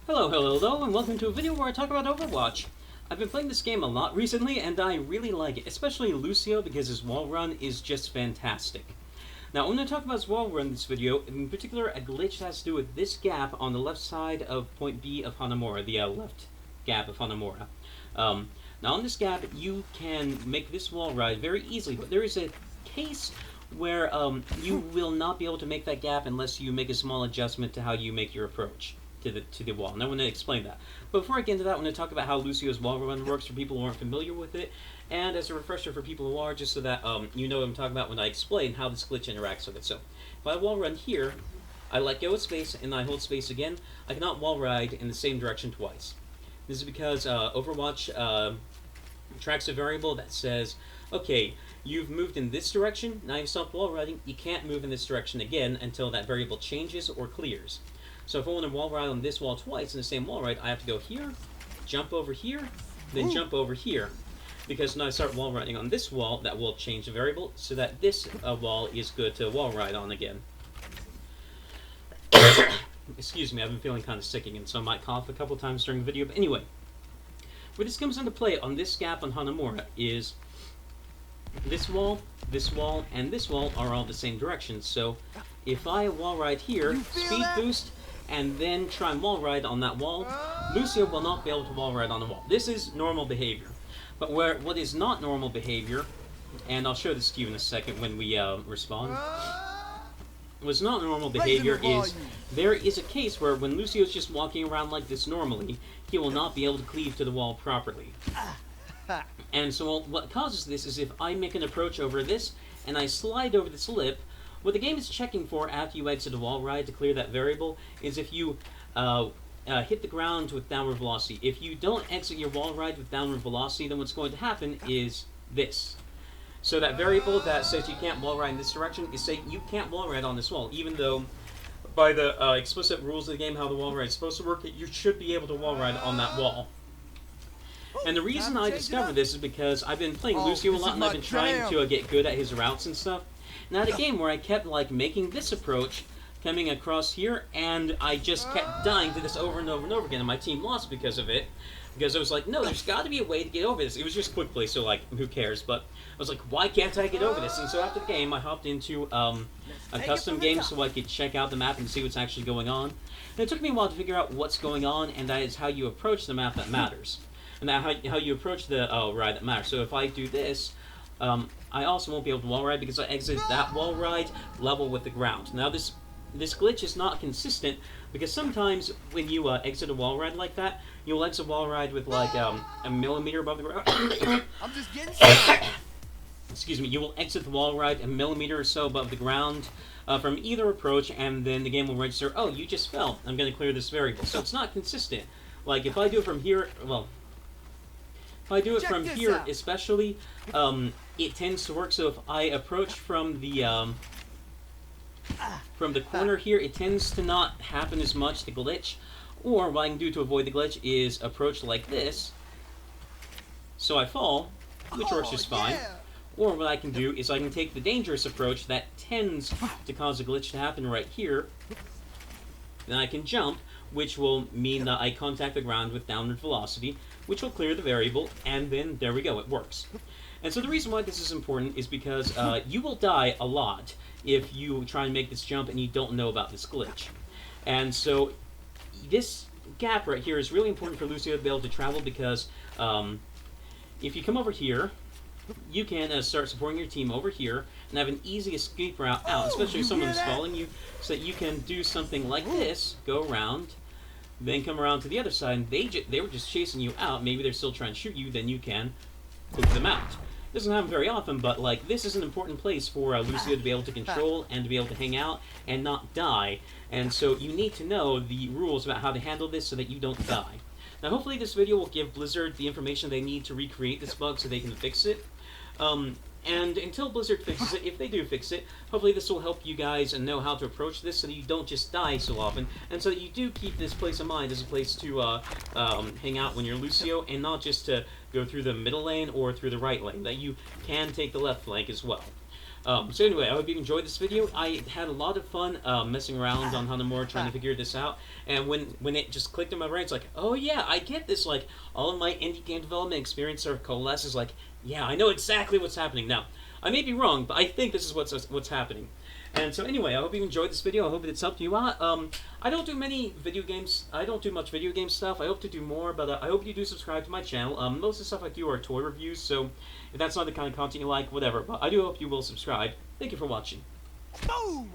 Hello, and welcome to a video where I talk about Overwatch. I've been playing this game a lot recently, and I really like it, especially Lucio, because his wall run is just fantastic. Now, I'm going to talk about his wall run in this video, in particular a glitch that has to do with this gap on the left side of point B of Hanamura, the left gap of Hanamura. Now, on this gap, you can make this wall ride very easily, but there is a case where you will not be able to make that gap unless you make a small adjustment to how you make your approach to the wall, and I want to explain that. But before I get into that, I want to talk about how Lucio's wall run works for people who aren't familiar with it, and as a refresher for people who are, just so that you know what I'm talking about when I explain how this glitch interacts with it. So, if I wall run here, I let go of space, and I hold space again, I cannot wall ride in the same direction twice. This is because Overwatch tracks a variable that says, okay, you've moved in this direction, now you've stopped wall riding, you can't move in this direction again until that variable changes or clears. So if I want to wall ride on this wall twice in the same wall ride, I have to go here, jump over here, then jump over here. Because when I start wall riding on this wall, that will change the variable so that this wall is good to wall ride on again. Excuse me, I've been feeling kind of sick again, so I might cough a couple times during the video. But anyway, where this comes into play on this gap on Hanamura is this wall, and this wall are all the same direction. So if I wall ride here, speed boost, and then try and wall ride on that wall, Lucio will not be able to wall ride on the wall. This is normal behavior. But what is not normal behavior, and I'll show this to you in a second when we respond, what's not normal behavior is there is a case where when Lucio's just walking around like this normally, he will not be able to cleave to the wall properly. And so what causes this is if I make an approach over this, and I slide over this lip, what the game is checking for after you exit a wall ride to clear that variable is if you hit the ground with downward velocity. If you don't exit your wall ride with downward velocity, then what's going to happen is this. So that variable that says you can't wall ride in this direction is saying you can't wall ride on this wall, even though by the explicit rules of the game how the wall ride is supposed to work, you should be able to wall ride on that wall. And the reason I discovered this is because I've been playing Lucio a lot, and I've been trying to get good at his routes and stuff. And I had a game where I kept making this approach, coming across here, and I just kept dying to this over and over and over again, and my team lost because of it. Because I was like, no, there's got to be a way to get over this. It was just quick play, so who cares? But I was like, why can't I get over this? And so after the game, I hopped into a custom game so I could check out the map and see what's actually going on. And it took me a while to figure out what's going on, and that is how you approach the map that matters. And how you approach the ride that matters. So if I do this, I also won't be able to wall ride because I exited that wall ride level with the ground. Now this glitch is not consistent because sometimes when you exit a wall ride like that, you'll exit a wall ride with a millimeter above the ground. I'm just getting started. Excuse me. You will exit the wall ride a millimeter or so above the ground from either approach, and then the game will register, oh, you just fell. I'm going to clear this variable. So it's not consistent. Like if I do it from here, well, if I do it from here especially, it tends to work. So if I approach from the corner here, it tends to not happen as much, the glitch. Or what I can do to avoid the glitch is approach like this, so I fall, which works just fine. Or what I can do is I can take the dangerous approach that tends to cause a glitch to happen right here. Then I can jump, which will mean that I contact the ground with downward velocity, which will clear the variable, and then there we go, it works. And so the reason why this is important is because you will die a lot if you try and make this jump and you don't know about this glitch. And so this gap right here is really important for Lucio to be able to travel because if you come over here, you can start supporting your team over here and have an easy escape route out, especially if someone's following you, so that you can do something like this, go around, then come around to the other side, and they were just chasing you out, maybe they're still trying to shoot you, then you can poke them out. It doesn't happen very often, but this is an important place for Lucio to be able to control and to be able to hang out and not die, and so you need to know the rules about how to handle this so that you don't die. Now hopefully this video will give Blizzard the information they need to recreate this bug so they can fix it. And until Blizzard fixes it, if they do fix it, hopefully this will help you guys know how to approach this so that you don't just die so often, and so that you do keep this place in mind as a place to hang out when you're Lucio, and not just to go through the middle lane or through the right lane, that you can take the left flank as well. So anyway, I hope you enjoyed this video. I had a lot of fun messing around on Hanamura trying to figure this out, and when it just clicked in my brain, it's like, oh yeah, I get this. Like, all of my indie game development experience sort of coalesces. Like, yeah, I know exactly what's happening now. I may be wrong, but I think this is what's happening. And so anyway, I hope you enjoyed this video. I hope it's helped you out. I don't do many video games. I don't do much video game stuff. I hope to do more, but I hope you do subscribe to my channel. Most of the stuff I do are toy reviews, so if that's not the kind of content you like, whatever. But I do hope you will subscribe. Thank you for watching. Boom!